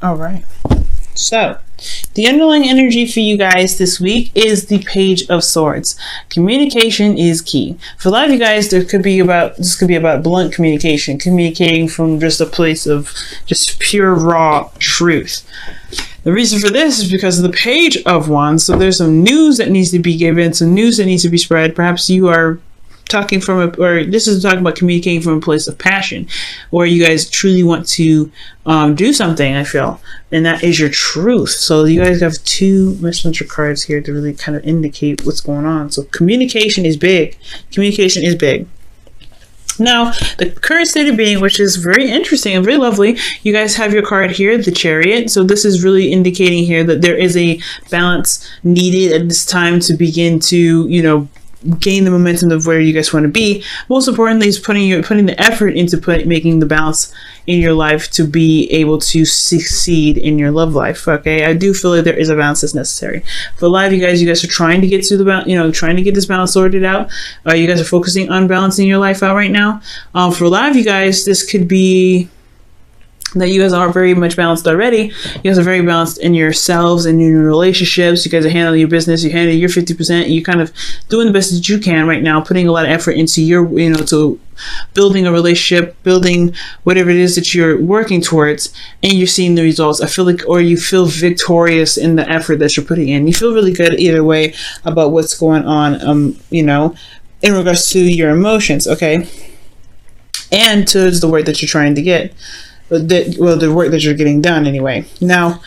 All right. So, the underlying energy for you guys this week is the Page of Swords. Communication is key. For a lot of you guys, this could be about blunt communication, communicating from just a place of just pure raw truth. The reason for this is because of the Page of Wands. So there's some news that needs to be given, some news that needs to be spread. Perhaps you are talking this is talking about communicating from a place of passion, or you guys truly want to do something, I feel, and that is your truth. So you guys have two messenger cards here to really kind of indicate what's going on. So communication is big. Communication is big. Now, the current state of being, which is very interesting and very lovely, you guys have your card here, the Chariot. So this is really indicating here that there is a balance needed at this time to begin to, gain the momentum of where you guys want to be. Most importantly is putting the effort into making the balance in your life to be able to succeed in your love life. Okay, I do feel like there is a balance that's necessary. For a lot of you guys are trying to get to the balance, trying to get this balance sorted out. You guys are focusing on balancing your life out right now. For a lot of you guys, this could be that you guys are very much balanced already. You guys are very balanced in yourselves and in your relationships. You guys are handling your business. You handle your 50%. You're kind of doing the best that you can right now, putting a lot of effort into your, to building a relationship, building whatever it is that you're working towards, and you're seeing the results. I feel like, or you feel victorious in the effort that you're putting in. You feel really good either way about what's going on, in regards to your emotions, okay? And towards the work that you're trying to get. The work that you're getting done anyway. Now,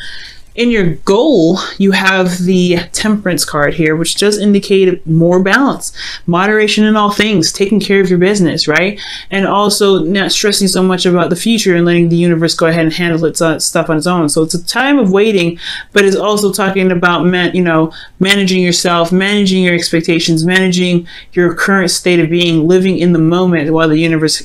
in your goal, you have the Temperance card here, which does indicate more balance, moderation in all things, taking care of your business, right? And also not stressing so much about the future and letting the universe go ahead and handle its stuff on its own. So it's a time of waiting, but it's also talking about, managing yourself, managing your expectations, managing your current state of being, living in the moment while the universe,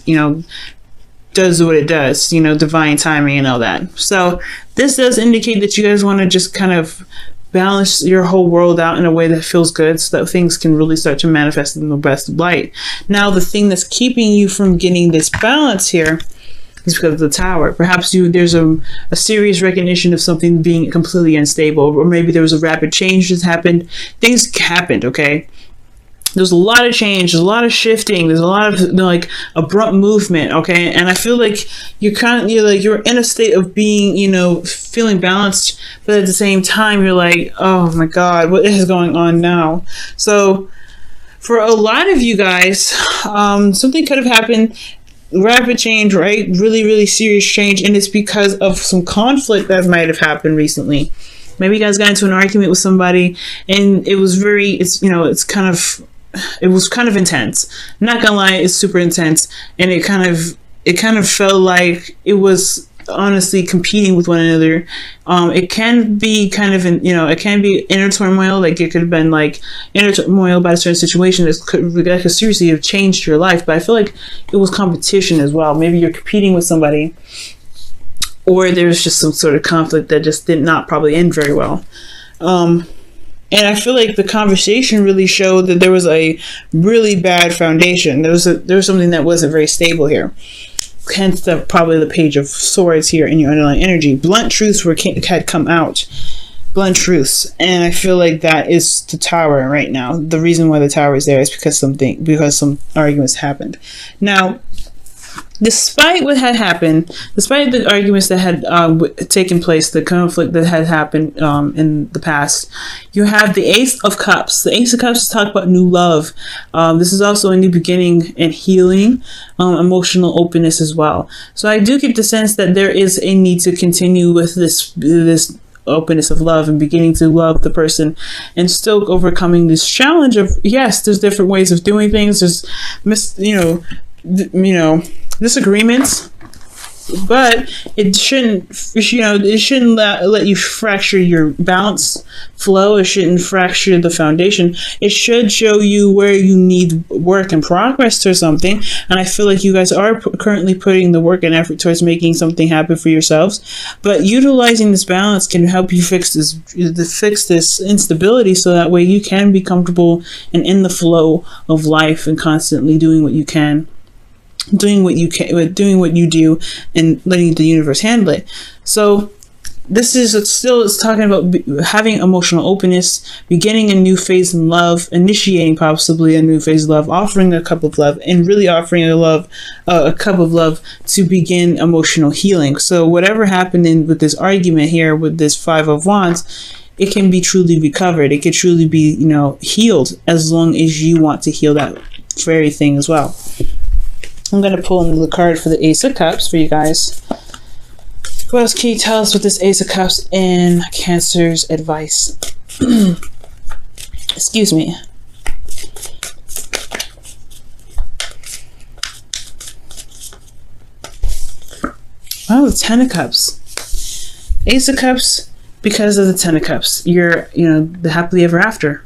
does what it does, divine timing and all that. So this does indicate that you guys want to just kind of balance your whole world out in a way that feels good so that things can really start to manifest in the best light. Now, the thing that's keeping you from getting this balance here is because of the Tower. Perhaps there's a serious recognition of something being completely unstable, or maybe there was a rapid change that's happened. Things happened, okay? There's a lot of change, there's a lot of shifting, there's a lot of abrupt movement, okay? And I feel like you're in a state of being, feeling balanced, but at the same time you're like, oh my God, what is going on now? So for a lot of you guys, something could have happened, rapid change, right? Really, really serious change, and it's because of some conflict that might have happened recently. Maybe you guys got into an argument with somebody, and it was it was kind of intense. I'm not gonna lie, it's super intense, and it kind of felt like it was honestly competing with one another. It can be kind of it can be inner turmoil. Like it could have been like inner turmoil about a certain situation that could seriously have changed your life. But I feel like it was competition as well. Maybe you're competing with somebody, or there's just some sort of conflict that just did not probably end very well. And I feel like the conversation really showed that there was a really bad foundation. There was something that wasn't very stable here. Hence probably the Page of Swords here in your underlying energy. Blunt truths had come out. Blunt truths. And I feel like that is the Tower right now. The reason why the Tower is there is because some arguments happened. Now, despite what had happened, despite the arguments that had taken place, the conflict that had happened in the past, you have the Ace of Cups. The Ace of Cups talk about new love. This is also a new beginning and healing, emotional openness as well. So I do get the sense that there is a need to continue with this openness of love and beginning to love the person, and still overcoming this challenge of, yes, there's different ways of doing things. There's disagreements, but it shouldn't let you fracture your balance flow. It shouldn't fracture the foundation. It should show you where you need work and progress or something. And I feel like you guys are currently putting the work and effort towards making something happen for yourselves. But utilizing this balance can help you fix this instability, so that way you can be comfortable and in the flow of life and constantly doing what you can. Doing what you do and letting the universe handle it. So this is still, it's talking about having emotional openness, beginning a new phase in love, initiating possibly a new phase of love, offering a cup of love, and really offering a cup of love to begin emotional healing. So whatever happened with this argument here with this Five of Wands, it can be truly recovered. It can truly be, healed, as long as you want to heal that very thing as well. I'm going to pull in the card for the Ace of Cups for you guys. What else can you tell us with this Ace of Cups in Cancer's advice? Excuse me. Oh, the Ten of Cups. Ace of Cups, because of the Ten of Cups. You're, the happily ever after.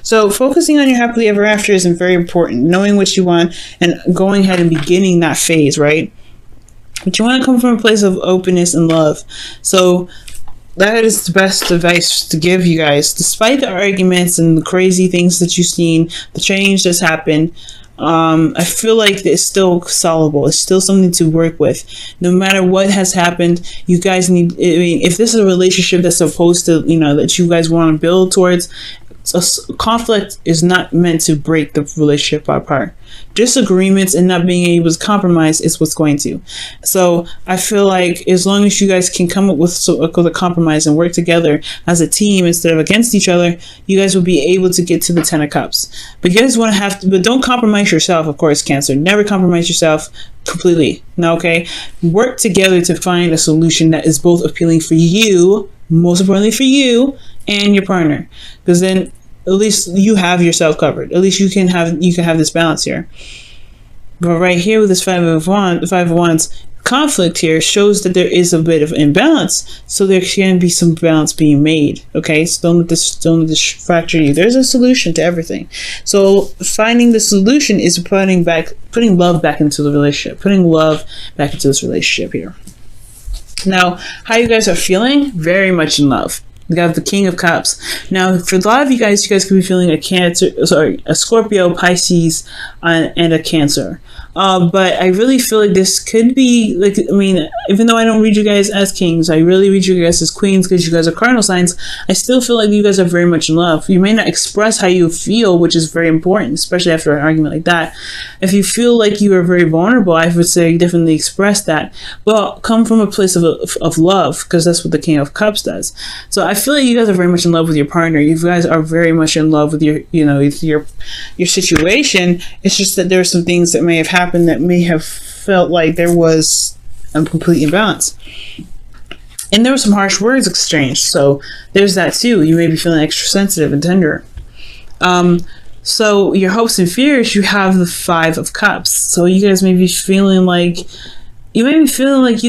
So focusing on your happily ever after is very important. Knowing what you want and going ahead and beginning that phase, right? But you want to come from a place of openness and love. So that is the best advice to give you guys. Despite the arguments and the crazy things that you've seen, the change that's happened, I feel like it's still solvable. It's still something to work with. No matter what has happened, you guys need, if this is a relationship that's supposed to, that you guys want to build towards, conflict is not meant to break the relationship apart. Disagreements and not being able to compromise is what's going to. So I feel like as long as you guys can come up with a compromise and work together as a team instead of against each other, you guys will be able to get to the Ten of Cups. But you guys want to but don't compromise yourself, of course, Cancer. Never compromise yourself completely. No, okay? Work together to find a solution that is both appealing for you, most importantly for you and your partner. Because then at least you have yourself covered. At least you can have this balance here. But right here with this Five of Wands, conflict here shows that there is a bit of imbalance. So there can be some balance being made. Okay, so don't let this fracture you. There's a solution to everything. So finding the solution is putting love back into the relationship, putting love back into this relationship here. Now, how you guys are feeling? Very much in love. We got the King of Cups. Now, for a lot of you guys could be feeling a Scorpio, Pisces, and a Cancer. But I really feel like this could be, even though I don't read you guys as kings, I really read you guys as queens because you guys are cardinal signs. I still feel like you guys are very much in love. You may not express how you feel, which is very important, especially after an argument like that. If you feel like you are very vulnerable, I would say definitely express that. Well, come from a place of love, because that's what the King of Cups does. So I feel like you guys are very much in love with your partner. You guys are very much in love with your situation. It's just that there are some things that may have happened that may have felt like there was a complete imbalance. And there were some harsh words exchanged. So there's that too. You may be feeling extra sensitive and tender. So your hopes and fears, you have the Five of Cups. So you guys may be feeling like you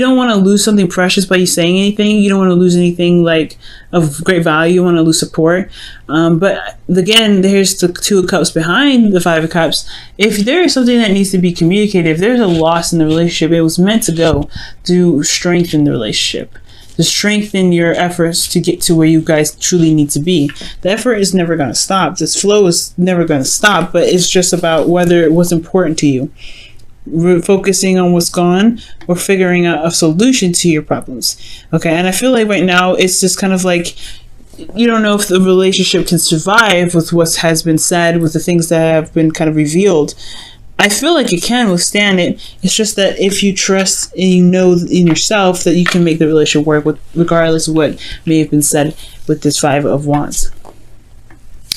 don't want to lose something precious by you saying anything. You don't want to lose anything like of great value. You want to lose support. But again, there's the Two of Cups behind the Five of Cups. If there is something that needs to be communicated, if there's a loss in the relationship, it was meant to go to strengthen the relationship, to strengthen your efforts to get to where you guys truly need to be. The effort is never going to stop. This flow is never going to stop, but it's just about whether it was important to you. We're focusing on what's gone or figuring out a solution to your problems. Okay, and I feel like right now it's just kind of like you don't know if the relationship can survive with what has been said, with the things that have been kind of revealed. I feel like it can withstand it. It's just that if you trust and you know in yourself that you can make the relationship work with, regardless of what may have been said with this Five of Wands.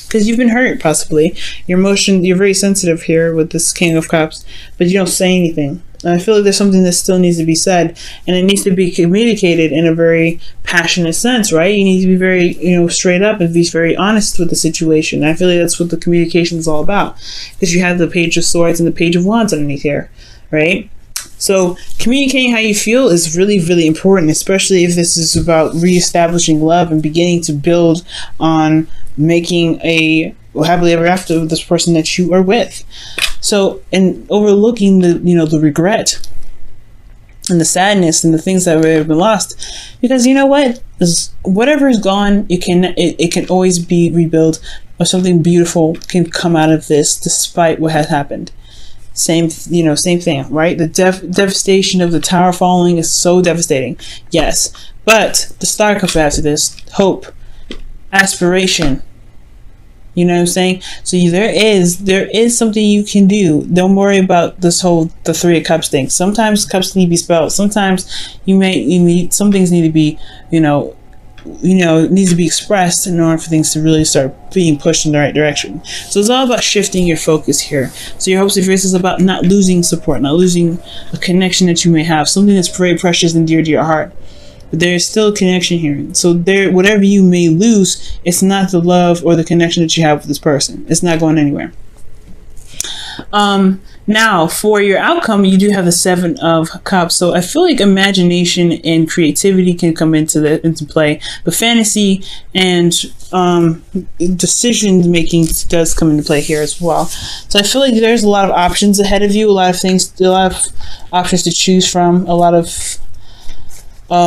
Because you've been hurt, possibly. You're very sensitive here with this King of Cups, but you don't say anything. And I feel like there's something that still needs to be said, and it needs to be communicated in a very passionate sense, right? You need to be very, straight up and be very honest with the situation. And I feel like that's what the communication is all about, because you have the Page of Swords and the Page of Wands underneath here, right? So communicating how you feel is really, really important, especially if this is about reestablishing love and beginning to build on making a happily ever after with this person that you are with. So, and overlooking the regret and the sadness and the things that have been lost, because you know what, whatever is gone, it can always be rebuilt, or something beautiful can come out of this despite what has happened. Same, same thing, right? The devastation of the tower falling is so devastating. Yes. But the star comes after this. Hope. Aspiration. You know what I'm saying? So there is something you can do. Don't worry about the 3 of Cups thing. Sometimes cups need to be spelled. Sometimes some things need to be, needs to be expressed in order for things to really start being pushed in the right direction. So it's all about shifting your focus here. So your hopes and fears is about not losing support, not losing a connection that you may have, something that's very precious and dear to your heart. But there's still a connection here. So whatever you may lose, it's not the love or the connection that you have with this person. It's not going anywhere. Now, for your outcome, you do have the 7 of Cups. So I feel like imagination and creativity can come into play, but fantasy and decision making does come into play here as well. So I feel like there's a lot of options ahead of you, a lot of options to choose from, a lot of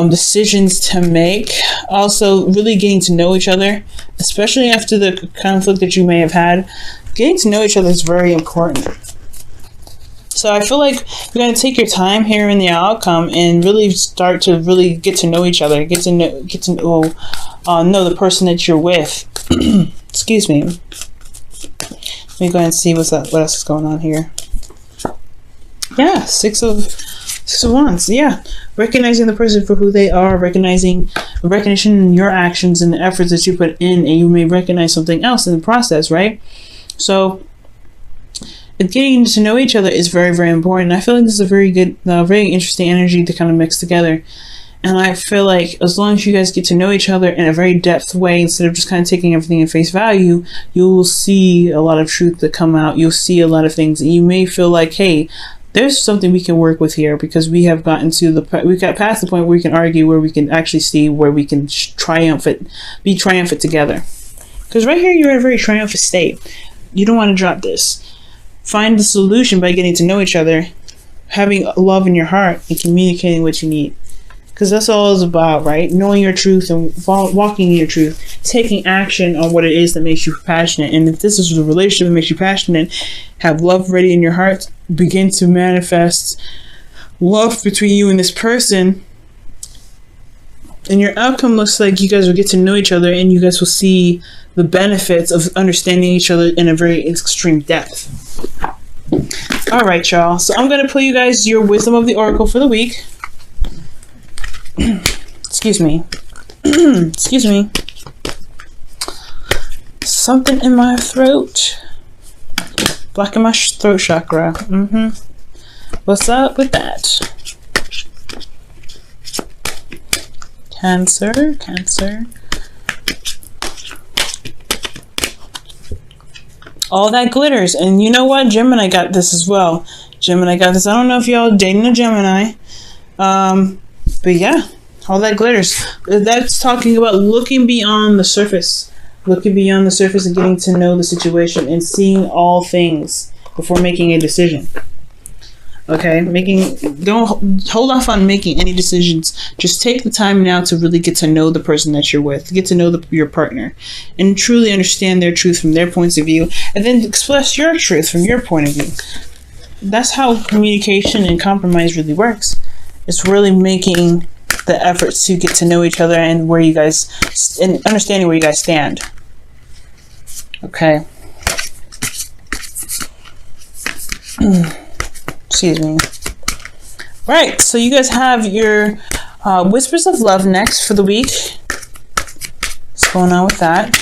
decisions to make. Also, really getting to know each other, especially after the conflict that you may have had. Getting to know each other is very important. So I feel like you're going to take your time here in the outcome and really start to really get to know each other, get to know the person that you're with. Excuse me. Let me go ahead and see what else is going on here. Yeah, Six of Wands. Yeah, recognizing the person for who they are, recognition in your actions and the efforts that you put in, and you may recognize something else in the process, right? So getting to know each other is very, very important. I feel like this is a very good, very interesting energy to kind of mix together. And I feel like as long as you guys get to know each other in a very depth way, instead of just kind of taking everything at face value, you'll see a lot of truth that come out. You'll see a lot of things, and you may feel like, hey, there's something we can work with here, because we got past the point where we can argue, where we can actually see where we can be triumphant together. Because right here, you're in a very triumphant state. You don't want to drop this. Find the solution by getting to know each other, having love in your heart, and communicating what you need. Because that's all it's about, right? Knowing your truth and walking in your truth, taking action on what it is that makes you passionate. And if this is a relationship that makes you passionate, have love ready in your heart, begin to manifest love between you and this person. And your outcome looks like you guys will get to know each other, and you guys will see the benefits of understanding each other in a very extreme depth. All right, y'all. So I'm going to pull you guys your Wisdom of the Oracle for the week. Excuse me. Excuse me. Something in my throat. Blocking my throat chakra. What's up with that? Cancer. All that glitters. And you know what? Gemini got this as well. Gemini got this. I don't know if y'all dating a Gemini. But yeah, all that glitters. That's talking about looking beyond the surface. Looking beyond the surface and getting to know the situation and seeing all things before making a decision. Okay, don't hold off on making any decisions. Just take the time now to really get to know the person that you're with, get to know your partner, and truly understand their truth from their points of view, and then express your truth from your point of view. That's how communication and compromise really works. It's really making the efforts to get to know each other and and understanding where you guys stand. Okay. Excuse me. Right, so you guys have your Whispers of Love next for the week. What's going on with that?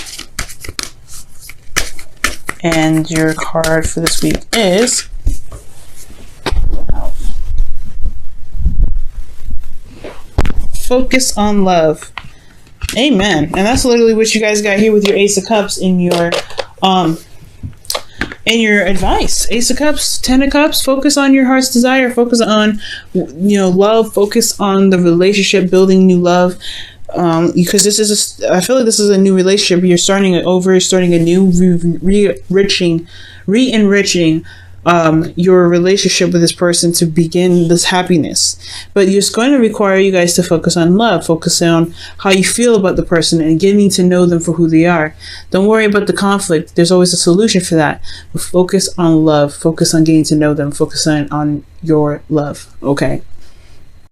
And your card for this week is Focus on Love. Amen. And that's literally what you guys got here with your Ace of Cups in your advice. Ace of Cups, Ten of Cups. Focus on your heart's desire. Focus on love. Focus on the relationship, building new love. Because I feel like this is a new relationship. You're starting it over, starting a new re-enriching your relationship with this person to begin this happiness. But it's going to require you guys to focus on love, focus on how you feel about the person and getting to know them for who they are. Don't worry about the conflict. There's always a solution for that. But focus on love, focus on getting to know them, focus on your love. Okay.